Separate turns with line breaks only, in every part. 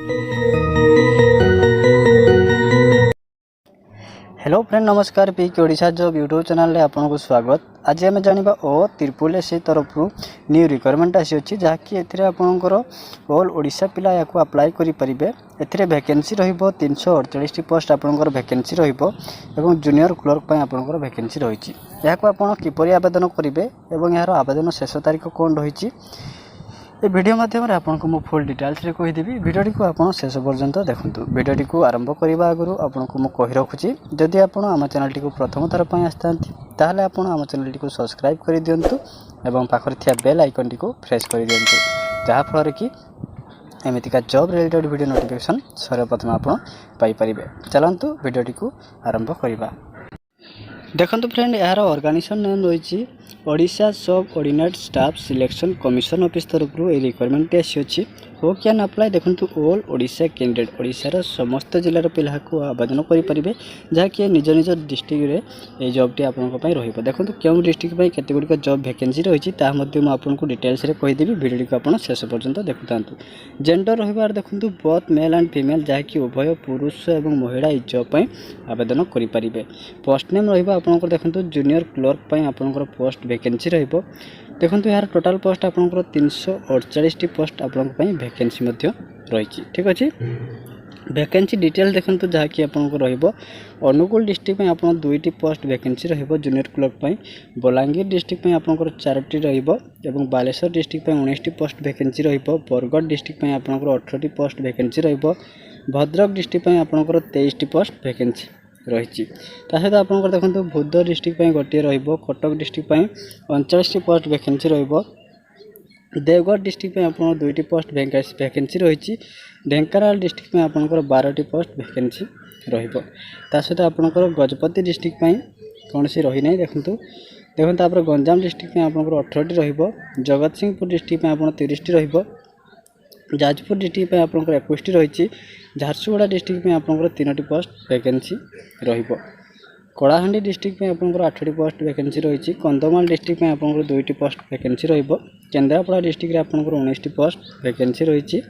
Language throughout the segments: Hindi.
हेलो फ्रेंड नमस्कार peak Odisha job YouTube channel रे आपको स्वागत। आज आम जाना ओ त्रिपुल एससी तरफ न्यू रिक्वायरमेंट आसी अच्छी जहाँकि आपणकर ऑल ओडिशा पिला या अप्लाई करेंगे। एथिरे वैकेंसी रहिबो 348 पोस्ट आपणकर वैकेंसी रहिबो एवं जूनियर क्लर्क आपणकर वैकेंसी रही। यहाँ आपण किपरि आवेदन करेंगे और यार आवेदन शेष तारीख कौन रही ये वीडियो माध्यम आपको मु फुल डिटेल्स रे कहीदेवी। वीडियोटी को आप शेष पर्यंत देखूँ। वीडियोटी को आरंभ करने आगु आपको मुझे कही रखुच्छी जदि आप आम चैनल टी प्रथम थर पर आसती ताहले आपण आम चैनल टी सब्सक्राइब कर दिंतु और पाखर थिया बेल आइकन टी प्रेस कर दिंतु जहाँफल कि एमतीका जॉब रिलेटेड वीडियो नोटिफिकेशन सर्वप्रथम आप पाइपर। चलतु वीडियोटी को आरंभ करवा। देखो फ्रेंड यार ऑर्गेनाइजेशन नेम रही ओडिशा सब ordinate staff selection commission office तरफ ये रिक्वायरमेंट आसी हो कैन अप्लाई। देखो ऑल ओडिशा कैंडिडेट ओडिशार समस्त जिलार पिला को आवेदन करेंगे जहाँकि निज निज डिस्ट्रिक्ट रे जॉबटी आपंपाई रही। देखो क्यों डिस्ट्रिक्ट केते गुड़िक जॉब वैकेंसी रही आपको डिटेल्स रे कहीदेवी। वीडियो को आप शेष पर्यंत देखु था। जेंडर रही देखो बोथ मेल एंड फीमेल जहाँकि उभय पुरुष और महिला इस जॉब आवेदन करेंगे। पोस्ट नेम रही देखो जूनियर क्लर्क आपंकर पोस्ट वैकेंसी रही। देखो यार टोटाल पोस्ट आपंकर 348 पोस्ट आपंपाई वैकेंसी रही। ठीक अच्छे वैकेंसी डिटेल देखो जहाँकि आपको रहिबो अनुगुल डिस्ट्रिक्ट में आपन 2टी पोस्ट वैकेंसी रहिबो जूनियर क्लर्क पई। बलांगीर डिस्ट्रिक्ट में आपनकर 4टी रहिबो एवं बालेश्वर डिस्ट्रिक्ट में 19टी पोस्ट वैकेंसी रहिबो। बरगढ़ डिस्ट्रिक्ट में आपनकर 18टी पोस्ट वैकेंसी रहिबो। भद्रक डिस्ट्रिक्ट में आपनकर 23टी पोस्ट वैकेंसी रही। सहित आपनकर देखो बौद्ध डिस्ट्रिक्ट में गोटे रहिबो। कटक डिस्ट्रिक्ट में 39टी पोस्ट वैकेंसी रहिबो। देवगढ़ डिस्ट्रिक्ट में आपन 2टी पोस्ट वैकेंसी रही। ढेंकानाल डिस्ट्रिक्ट में आपनकर 12टी पोस्ट वैकेंसी रहिबो। सहित आपनकर गजपति डिस्ट्रिक्ट में कौन सी रही नहीं देखो तापर गंजाम डिस्ट्रिक्ट में आपनकर 18टी रहिबो। जगत सिंहपुर डिस्ट्रिक्ट में आपन 30टी रहिबो। जाजपुर डिस्ट्रिक्ट में आपनकर 21टी रही। झारसुगुड़ा डिस्ट्रिक्ट में आपनकर 3टी पोस्ट वैकेंसी रहिबो। कलाहांडी डिस्ट्रिक्ट में आपनकर 8टी पोस्ट वैकेंसी रही। कंधमाल डिस्ट्रिक्ट में आपनकर 2टी पोस्ट वैकेंसी रहिबो। केन्द्रापड़ा डिस्ट्रिक्ट में आपनकर 19टी पोस्ट वैकेंसी रही।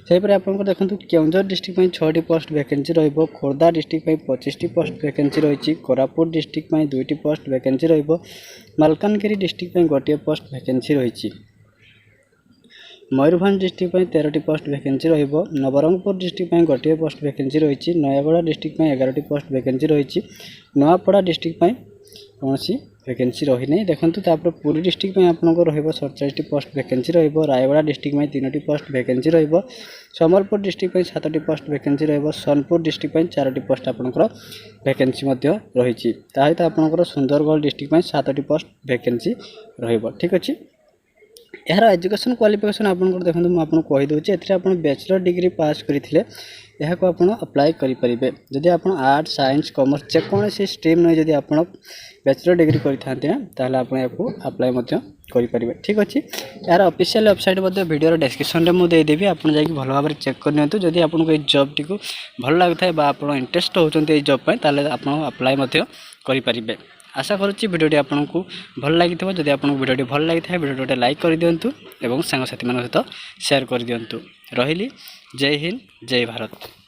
सेहीपरि आपनकर देखो केउंझर डिस्ट्रिक्ट में 6टी पोस्ट वैकेंसी रहिबो। खोर्धा डिस्ट्रिक्ट में 25टी पोस्ट वैकेंसी रही। कोरापुट डिस्ट्रिक्ट में 2टी पोस्ट वैकेंसी रहिबो। मालकानगिरी डिस्ट्रिक्ट में गोटे पोस्ट वैकेंसी रही। मयूरभंज डिस्ट्रिक्ट में 13टी पोस्ट वैकेंसी रहिबो। नवरंगपुर डिस्ट्रिक्ट में गोटे पोस्ट वैकेंसी रही। नयागढ़ डिस्ट्रिक्ट में 11टी पोस्ट वैकेंसी रही। नवापड़ा डिस्ट्रिक्ट में कौन सी वैकेंसी रही नहीं। देखो तापर पुरी डिस्ट्रिक्ट में आपको रहिबो 47टी पोस्ट वैकेंसी रहिबो। रायगढ़ डिस्ट्रिक्ट में 3टी पोस्ट वैकेंसी रहिबो। संबलपुर डिस्ट्रिक्ट में 7टी पोस्ट वैकेंसी रहिबो। सोनपुर डिस्ट्रिक्ट में 4टी पोस्ट आपनकर वैकेंसी रही। सहित आपनकर सुंदरगढ़ डिस्ट्रिक्ट में 7टी पोस्ट वैकेंसी रहिबो। ठीक अच्छे यार एजुकेशन क्वालिफिकेशन आपको देखो मुझे कहीदे एथिरे आप बैचलर डिग्री पास करते यहाँ आप अप्लाई करेंगे। जदि आप आर्ट साइंस कॉमर्स जेकोसी स्ट्रीम नहीं जदि आप बैचलर डिग्री करते ताहले आप अप्लाई करेंगे। ठीक अच्छे यार ऑफिशियल वेबसाइट वीडियो डिस्क्रिप्शन में मुझे देदेवी आप भल भाव चेक करनी। जदि आपको ये जॉब टी भल लगता है आप इंटरेस्ट होती जॉब पर ताहले आप अप्लाई करेंगे। आशा करुच्ची वीडियोटी आपको भल लगी। जदि आपको वीडियोटी भल लगी है वीडियो गोटे लाइक कर दिंतु और सांगसाथी मान सहित शेयर कर दिंतु। रही जय हिंद जय भारत।